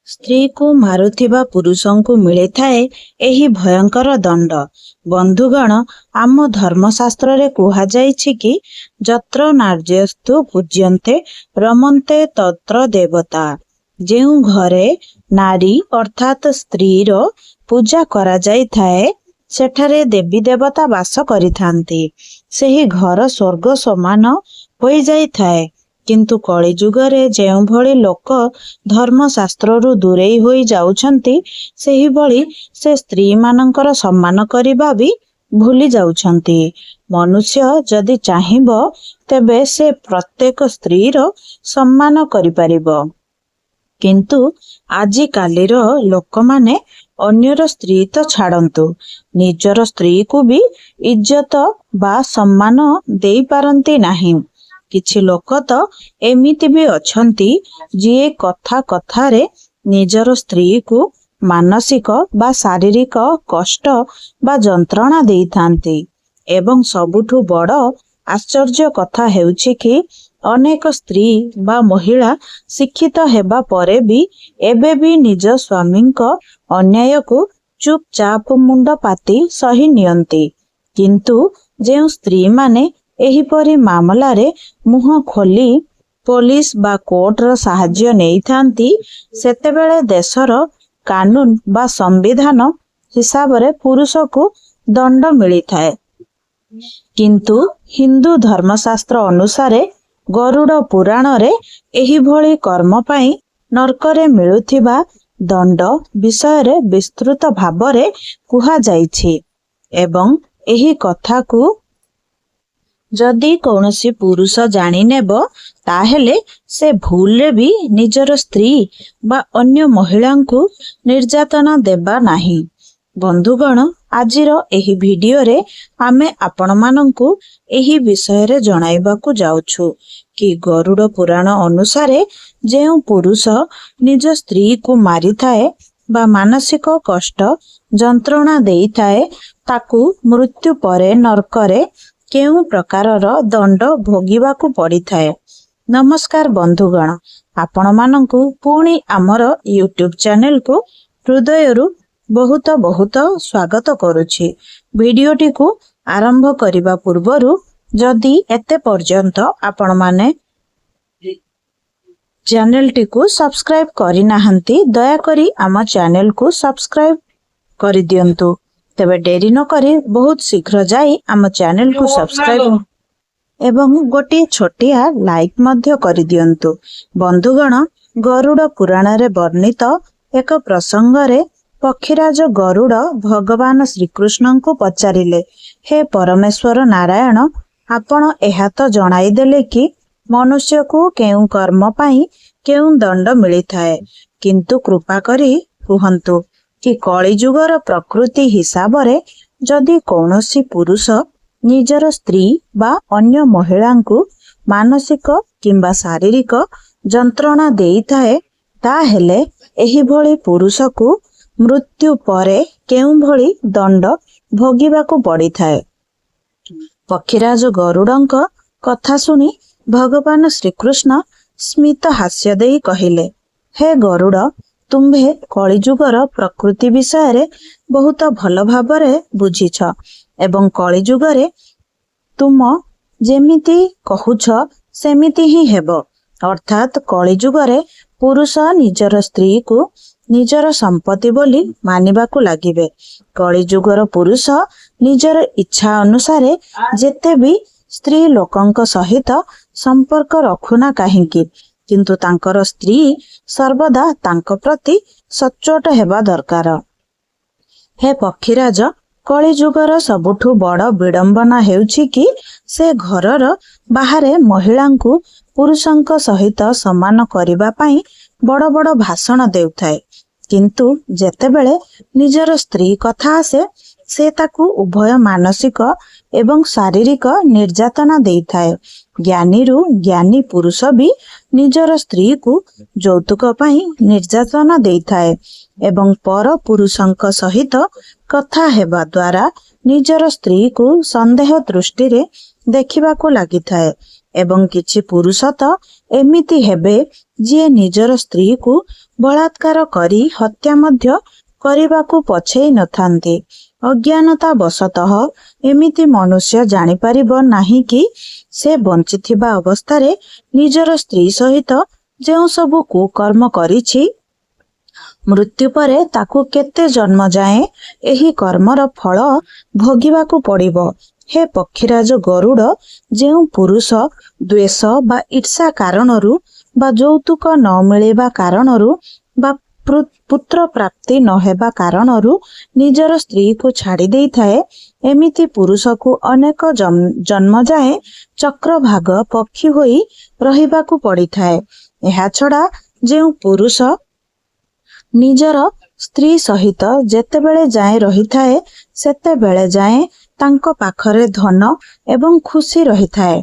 ସ୍ତ୍ରୀ କୁ ମାରୁଥିବା ପୁରୁଷଙ୍କୁ ମିଳିଥାଏ ଏହି ଭୟଙ୍କର ଦଣ୍ଡ। ବନ୍ଧୁଗଣ, ଆମ ଧର୍ମଶାସ୍ତ୍ରରେ କୁହାଯାଇଛି କି ଯତ୍ର ନାର୍ଯ୍ୟସ୍ତୁ ପୂଜ୍ୟନ୍ତେ ରମନ୍ତେ ତତ୍ର ଦେବତା। ଯେଉଁ ଘରେ ନାରୀ ଅର୍ଥାତ୍ ସ୍ତ୍ରୀର ପୂଜା କରାଯାଇଥାଏ ସେଠାରେ ଦେବୀ ଦେବତା ବାସ କରିଥାନ୍ତି। ସେହି ଘର ସ୍ୱର୍ଗ ସମାନ ହୋଇଯାଇଥାଏ। କିନ୍ତୁ କଳିଯୁଗରେ ଯେଉଁଭଳି ଲୋକ ଧର୍ମଶାସ୍ତ୍ରରୁ ଦୂରେଇ ହୋଇ ଯାଉଛନ୍ତି, ସେହିଭଳି ସେ ସ୍ତ୍ରୀମାନଙ୍କର ସମ୍ମାନ କରିବା ବି ଭୁଲି ଯାଉଛନ୍ତି। ମନୁଷ୍ୟ ଯଦି ଚାହିଁବ ତେବେ ସେ ପ୍ରତ୍ୟେକ ସ୍ତ୍ରୀର ସମ୍ମାନ କରିପାରିବ। କିନ୍ତୁ ଆଜିକାଲିର ଲୋକମାନେ ଅନ୍ୟର ସ୍ତ୍ରୀ ତ ଛାଡ଼ନ୍ତୁ, ନିଜର ସ୍ତ୍ରୀକୁ ବି ଇଜ୍ଜତ ବା ସମ୍ମାନ ଦେଇପାରନ୍ତି ନାହିଁ। କିଛି ଲୋକ ତ ଏମିତି ବି ଅଛନ୍ତି ଯିଏ କଥା କଥାରେ ନିଜର ସ୍ତ୍ରୀକୁ ମାନସିକ ବା ଶାରୀରିକ କଷ୍ଟ ବା ଯନ୍ତ୍ରଣା ଦେଇଥାନ୍ତି। ଏବଂ ସବୁଠୁ ବଡ଼ ଆଶ୍ଚର୍ଯ୍ୟ କଥା ହେଉଛି କି ଅନେକ ସ୍ତ୍ରୀ ବା ମହିଳା ଶିକ୍ଷିତ ହେବା ପରେ ବି ଏବେ ବି ନିଜ ସ୍ୱାମୀଙ୍କ ଅନ୍ୟାୟକୁ ଚୁପଚାପ ମୁଣ୍ଡ ପାତି ସହି ନିଅନ୍ତି। କିନ୍ତୁ ଯେଉଁ ସ୍ତ୍ରୀମାନେ ଏହିପରି ମାମଲାରେ ମୁହଁ ଖୋଲି ପୋଲିସ ବା କୋର୍ଟର ସାହାଯ୍ୟ ନେଇଥାନ୍ତି, ସେତେବେଳେ ଦେଶର କାନୁନ ବା ସମ୍ବିଧାନ ହିସାବରେ ପୁରୁଷକୁ ଦଣ୍ଡ ମିଳିଥାଏ। କିନ୍ତୁ ହିନ୍ଦୁ ଧର୍ମଶାସ୍ତ୍ର ଅନୁସାରେ ଗରୁଡ଼ ପୁରାଣରେ ଏହିଭଳି କର୍ମ ପାଇଁ ନର୍କରେ ମିଳୁଥିବା ଦଣ୍ଡ ବିଷୟରେ ବିସ୍ତୃତ ଭାବରେ କୁହାଯାଇଛି। ଏବଂ ଏହି କଥାକୁ ଯଦି କୌଣସି ପୁରୁଷ ଜାଣିନେବ, ତାହେଲେ ସେ ଭୁଲରେ ବି ନିଜର ସ୍ତ୍ରୀ ବା ଅନ୍ୟ ମହିଳାଙ୍କୁ ନିର୍ଯାତନା ଦେବା ନାହିଁ। ବନ୍ଧୁଗଣ, ଆଜିର ଏହି ଭିଡିଓରେ ଆମେ ଆପଣମାନଙ୍କୁ ଏହି ବିଷୟରେ ଜଣାଇବାକୁ ଯାଉଛୁ କି ଗରୁଡ଼ ପୁରାଣ ଅନୁସାରେ ଯେଉଁ ପୁରୁଷ ନିଜ ସ୍ତ୍ରୀକୁ ମାରିଥାଏ ବା ମାନସିକ କଷ୍ଟ ଯନ୍ତ୍ରଣା ଦେଇଥାଏ, ତାକୁ ମୃତ୍ୟୁ ପରେ ନର୍କରେ କେଉଁ ପ୍ରକାରର ଦଣ୍ଡ ଭୋଗିବାକୁ ପଡ଼ିଥାଏ। ନମସ୍କାର ବନ୍ଧୁଗଣ, ଆପଣମାନଙ୍କୁ ପୁଣି ଆମର ୟୁଟ୍ୟୁବ ଚ୍ୟାନେଲକୁ ହୃଦୟରୁ ବହୁତ ବହୁତ ସ୍ୱାଗତ କରୁଛି। ଭିଡିଓଟିକୁ ଆରମ୍ଭ କରିବା ପୂର୍ବରୁ ଯଦି ଏତେ ପର୍ଯ୍ୟନ୍ତ ଆପଣମାନେ ଚ୍ୟାନେଲଟିକୁ ସବସ୍କ୍ରାଇବ କରିନାହାନ୍ତି, ଦୟାକରି ଆମ ଚ୍ୟାନେଲକୁ ସବସ୍କ୍ରାଇବ କରିଦିଅନ୍ତୁ। ତେବେ ଡେରି ନକରି ବହୁତ ଶୀଘ୍ର ଯାଇ ଆମ ଚ୍ୟାନେଲକୁ ସବସ୍କ୍ରାଇବ ଏବଂ ଗୋଟିଏ ଛୋଟିଆ ଲାଇକ୍ ମଧ୍ୟ କରିଦିଅନ୍ତୁ। ବନ୍ଧୁଗଣ, ଗରୁଡ଼ ପୁରାଣରେ ବର୍ଣ୍ଣିତ ଏକ ପ୍ରସଙ୍ଗରେ ପକ୍ଷୀରାଜ ଗରୁଡ଼ ଭଗବାନ ଶ୍ରୀକୃଷ୍ଣଙ୍କୁ ପଚାରିଲେ, ହେ ପରମେଶ୍ୱର ନାରାୟଣ, ଆପଣ ଏହା ତ ଜଣାଇଦେଲେ କି ମନୁଷ୍ୟକୁ କେଉଁ କର୍ମ ପାଇଁ କେଉଁ ଦଣ୍ଡ ମିଳିଥାଏ, କିନ୍ତୁ କୃପା କରି କୁହନ୍ତୁ କି କଳିଯୁଗର ପ୍ରକୃତି ହିସାବରେ ଯଦି କୌଣସି ପୁରୁଷ ନିଜର ସ୍ତ୍ରୀ ବା ଅନ୍ୟ ମହିଳାଙ୍କୁ ମାନସିକ କିମ୍ବା ଶାରୀରିକ ଯନ୍ତ୍ରଣା ଦେଇଥାଏ, ତାହେଲେ ଏହିଭଳି ପୁରୁଷକୁ ମୃତ୍ୟୁ ପରେ କେଉଁଭଳି ଦଣ୍ଡ ଭୋଗିବାକୁ ପଡ଼ିଥାଏ। ପକ୍ଷୀରାଜ ଗରୁଡ଼ଙ୍କ କଥା ଶୁଣି ଭଗବାନ ଶ୍ରୀକୃଷ୍ଣ ସ୍ମିତ ହାସ୍ୟ ଦେଇ କହିଲେ, ହେ ଗରୁଡ଼, ତୁମ୍ଭେ କଳିଯୁଗର ପ୍ରକୃତି ବିଷୟରେ ବହୁତ ଭଲ ଭାବରେ ବୁଝିଛ ଏବଂ କଳିଯୁଗରେ ତୁମ ଯେମିତି କହୁଛ ସେମିତି ହିଁ ହେବ। ଅର୍ଥାତ୍ କଳିଯୁଗରେ ପୁରୁଷ ନିଜର ସ୍ତ୍ରୀକୁ ନିଜର ସମ୍ପତ୍ତି ବୋଲି ମାନିବାକୁ ଲାଗିବେ। କଳିଯୁଗର ପୁରୁଷ ନିଜର ଇଚ୍ଛା ଅନୁସାରେ ଯେତେ ବି ସ୍ତ୍ରୀ ଲୋକଙ୍କ ସହିତ ସମ୍ପର୍କ ରଖୁନା କାହିଁକି, କିନ୍ତୁ ତାଙ୍କର ସ୍ତ୍ରୀ ସର୍ବଦା ତାଙ୍କ ପ୍ରତି ସଚ୍ଚୋଟ ହେବା ଦରକାର। ହେ ପକ୍ଷୀରାଜ, କଳିଯୁଗର ସବୁଠୁ ବଡ଼ ବିଡ଼ମ୍ବନା ହେଉଛି କି ସେ ଘରର ବାହାରେ ମହିଳାଙ୍କୁ ପୁରୁଷଙ୍କ ସହିତ ସମାନ କରିବା ପାଇଁ ବଡ଼ ବଡ଼ ଭାଷଣ ଦେଉଥାଏ, କିନ୍ତୁ ଯେତେବେଳେ ନିଜର ସ୍ତ୍ରୀ କଥା ଆସେ, ସେ ତାକୁ ଉଭୟ ମାନସିକ ଏବଂ ଶାରୀରିକ ନିର୍ଯାତନା ଦେଇଥାଏ। ଜ୍ଞାନୀରୁ ଜ୍ଞାନୀ ପୁରୁଷ ବି ନିଜର ସ୍ତ୍ରୀକୁ ଯୌତୁକ ପାଇଁ ନିର୍ଯାତନା ଦେଇଥାଏ ଏବଂ ପର ପୁରୁଷଙ୍କ ସହିତ କଥା ହେବା ଦ୍ୱାରା ନିଜର ସ୍ତ୍ରୀକୁ ସନ୍ଦେହ ଦୃଷ୍ଟିରେ ଦେଖିବାକୁ ଲାଗିଥାଏ। ଏବଂ କିଛି ପୁରୁଷ ତ ଏମିତି ହେବେ ଯିଏ ନିଜର ସ୍ତ୍ରୀକୁ ବଳାତ୍କାର କରି ହତ୍ୟା ମଧ୍ୟ କରିବାକୁ ପଛେଇ ନଥାନ୍ତି। ଅଜ୍ଞାନତା ବଶତଃ ଏମିତି ମନୁଷ୍ୟ ଜାଣିପାରିବ ନାହିଁ କି ସେ ବଞ୍ଚିଥିବା ଅବସ୍ଥାରେ ନିଜର ସ୍ତ୍ରୀ ସହିତ ଯେଉଁ ସବୁ କୁକର୍ମ କରିଛି, ମୃତ୍ୟୁ ପରେ ତାକୁ କେତେ ଜନ୍ମ ଯାଏଁ ଏହି କର୍ମର ଫଳ ଭୋଗିବାକୁ ପଡ଼ିବ। ହେ ପକ୍ଷୀରାଜ ଗରୁଡ଼, ଯେଉଁ ପୁରୁଷ ଦ୍ୱେଷ ବା ଈର୍ଷା କାରଣରୁ ବା ଯୌତୁକ ନ ମିଳିବା କାରଣରୁ ବା ପୁତ୍ର ପ୍ରାପ୍ତି ନ ହେବା କାରଣରୁ ନିଜର ସ୍ତ୍ରୀକୁ ଛାଡ଼ି ଦେଇଥାଏ, ଏମିତି ପୁରୁଷକୁ ଅନେକ ଜନ୍ମ ଯାଏଁ ଚକ୍ରଭାଗ ପକ୍ଷୀ ହୋଇ ରହିବାକୁ ପଡ଼ିଥାଏ। ଏହା ଛଡ଼ା ଯେଉଁ ପୁରୁଷ ନିଜର ସ୍ତ୍ରୀ ସହିତ ଯେତେବେଳେ ଯାଏଁ ରହିଥାଏ, ସେତେବେଳେ ଯାଏଁ ତାଙ୍କ ପାଖରେ ଧନ ଏବଂ ଖୁସି ରହିଥାଏ।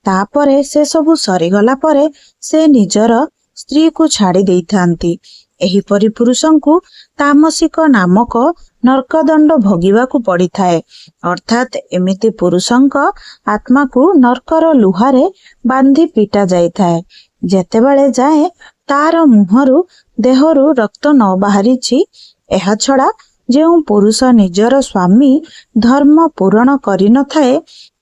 ତାପରେ ସେ ସବୁ ସରିଗଲା ପରେ ସେ ନିଜର ସ୍ତ୍ରୀକୁ ଛାଡ଼ି ଦେଇଥାନ୍ତି। ଏହିପରି ପୁରୁଷଙ୍କୁ ତାମସିକ ନାମକ ନର୍କଦଣ୍ଡ ଭୋଗିବାକୁ ପଡ଼ିଥାଏ। ଅର୍ଥାତ୍ ଏମିତି ପୁରୁଷଙ୍କ ଆତ୍ମାକୁ ନର୍କର ଲୁହାରେ ବାନ୍ଧି ପିଟା ଯାଇଥାଏ, ଯେତେବେଳେ ଯାଏଁ ତାର ମୁହଁରୁ ଦେହରୁ ରକ୍ତ ନ ବାହାରିଛି। ଏହା ଛଡ଼ା ଯେଉଁ ପୁରୁଷ ନିଜର ସ୍ୱାମୀ ଧର୍ମ ପୂରଣ କରିନଥାଏ,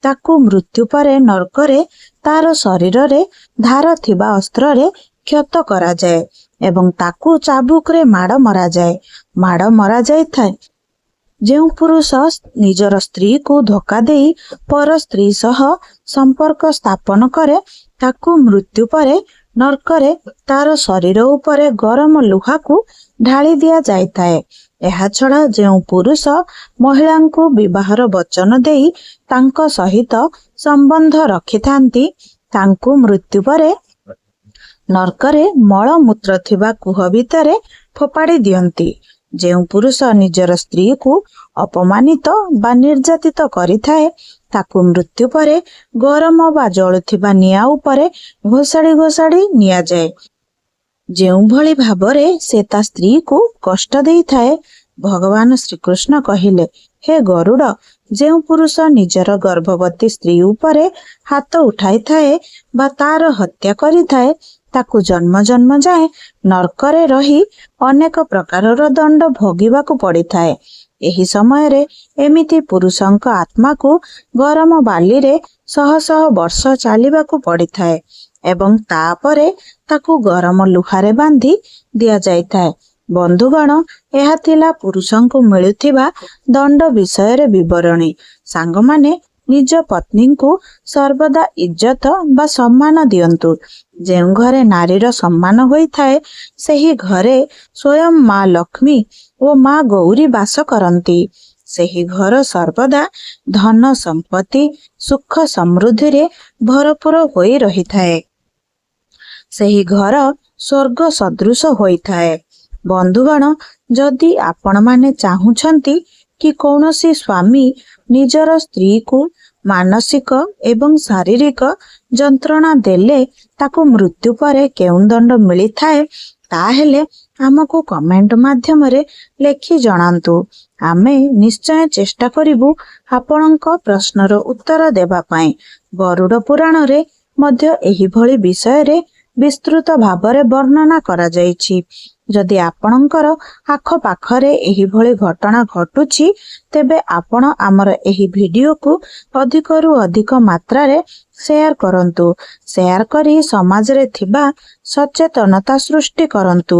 ତାକୁ ମୃତ୍ୟୁ ପରେ ନର୍କରେ ତାର ଶରୀରରେ ଧାର ଥିବା ଅସ୍ତ୍ରରେ କ୍ଷତ କରାଯାଏ ଏବଂ ତାକୁ ଚାବୁକରେ ମାଡ଼ ମରାଯାଇଥାଏ। ଯେଉଁ ପୁରୁଷ ନିଜର ସ୍ତ୍ରୀକୁ ଧୋକା ଦେଇ ପର ସ୍ତ୍ରୀ ସହ ସମ୍ପର୍କ ସ୍ଥାପନ କରେ, ତାକୁ ମୃତ୍ୟୁ ପରେ ନର୍କରେ ତାର ଶରୀର ଉପରେ ଗରମ ଲୁହାକୁ ଢାଳି ଦିଆଯାଇଥାଏ। ଏହାଛଡ଼ା ଯେଉଁ ପୁରୁଷ ମହିଳାଙ୍କୁ ବିବାହର ବଚନ ଦେଇ ତାଙ୍କ ସହିତ ସମ୍ବନ୍ଧ ରଖିଥାନ୍ତି, ତାଙ୍କୁ ମୃତ୍ୟୁ ପରେ ନର୍କରେ ମଳମୂତ୍ର ଥିବା କୁହ ଭିତରେ ଫୋପାଡ଼ି ଦିଅନ୍ତି। ଯେଉଁ ପୁରୁଷ ନିଜର ସ୍ତ୍ରୀକୁ ଅପମାନିତ ବା ନିର୍ଯାତିତ କରିଥାଏ, ତାକୁ ମୃତ୍ୟୁ ପରେ ଗରମ ବା ଜଳୁଥିବା ନିଆଁ ଉପରେ ଘୋଷାଡ଼ି ନିଆଯାଏ। ଯେଉଁଭଳି ଭାବରେ ସେ ତା ସ୍ତ୍ରୀକୁ କଷ୍ଟ ଦେଇଥାଏ। ଭଗବାନ ଶ୍ରୀକୃଷ୍ଣ କହିଲେ, ହେ ଗରୁଡ଼, ଯେଉଁ ପୁରୁଷ ନିଜର ଗର୍ଭବତୀ ସ୍ତ୍ରୀ ଉପରେ ହାତ ଉଠାଇଥାଏ ବା ତାର ହତ୍ୟା କରିଥାଏ, ତାକୁ ଜନ୍ମ ଯାଏଁ ନର୍କରେ ରହି ଅନେକ ପ୍ରକାରର ଦଣ୍ଡ ଭୋଗିବାକୁ ପଡ଼ିଥାଏ। ଏହି ସମୟରେ ଏମିତି ପୁରୁଷଙ୍କ ଆତ୍ମାକୁ ଗରମ ବାଲିରେ ଶହ ଶହ ବର୍ଷ ଚାଲିବାକୁ ପଡ଼ିଥାଏ ଏବଂ ତାପରେ ତାକୁ ଗରମ ଲୁହାରେ ବାନ୍ଧି ଦିଆଯାଇଥାଏ। ବନ୍ଧୁଗଣ, ଏହା ଥିଲା ପୁରୁଷଙ୍କୁ ମିଳୁଥିବା ଦଣ୍ଡ ବିଷୟରେ ବିବରଣୀ। ସାଙ୍ଗମାନେ, ନିଜ ପତ୍ନୀଙ୍କୁ ସର୍ବଦା ଇଜ୍ଜତ ବା ସମ୍ମାନ ଦିଅନ୍ତୁ। ଯେଉଁ ଘରେ ନାରୀର ସମ୍ମାନ ହୋଇଥାଏ, ସେହି ଘରେ ସ୍ୱୟଂ ମା ଲକ୍ଷ୍ମୀ ଓ ମା ଗୌରୀ ବାସ କରନ୍ତି। ସେହି ଘର ସର୍ବଦା ଧନ ସମ୍ପତ୍ତି ସୁଖ ସମୃଦ୍ଧିରେ ଭରପୁର ହୋଇ ରହିଥାଏ। ସେହି ଘର ସ୍ୱର୍ଗ ସଦୃଶ ହୋଇଥାଏ। ବନ୍ଧୁଗଣ, ଯଦି ଆପଣମାନେ ଚାହୁଁଛନ୍ତି କି କୌଣସି ସ୍ୱାମୀ ନିଜର ସ୍ତ୍ରୀକୁ ମାନସିକ ଏବଂ ଶାରୀରିକ ଯନ୍ତ୍ରଣା ଦେଲେ ତାକୁ ମୃତ୍ୟୁ ପରେ କେଉଁ ଦଣ୍ଡ ମିଳିଥାଏ, ତାହେଲେ ଆମକୁ କମେଣ୍ଟ ମାଧ୍ୟମରେ ଲେଖି ଜଣାନ୍ତୁ। ଆମେ ନିଶ୍ଚୟ ଚେଷ୍ଟା କରିବୁ ଆପଣଙ୍କ ପ୍ରଶ୍ନର ଉତ୍ତର ଦେବା ପାଇଁ। ଗରୁଡ଼ ପୁରାଣରେ ମଧ୍ୟ ଏହିଭଳି ବିଷୟରେ ବିସ୍ତୃତ ଭାବରେ ବର୍ଣ୍ଣନା କରାଯାଇଛି। ଯଦି ଆପଣଙ୍କର ଆଖପାଖରେ ଏହିଭଳି ଘଟଣା ଘଟୁଛି, ତେବେ ଆପଣ ଆମର ଏହି ଭିଡିଓକୁ ଅଧିକରୁ ଅଧିକ ମାତ୍ରାରେ ସେୟାର କରନ୍ତୁ। ସେୟାର କରି ସମାଜରେ ଥିବା ସଚେତନତା ସୃଷ୍ଟି କରନ୍ତୁ।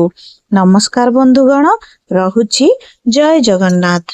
ନମସ୍କାର ବନ୍ଧୁଗଣ, ରହୁଛି। ଜୟ ଜଗନ୍ନାଥ।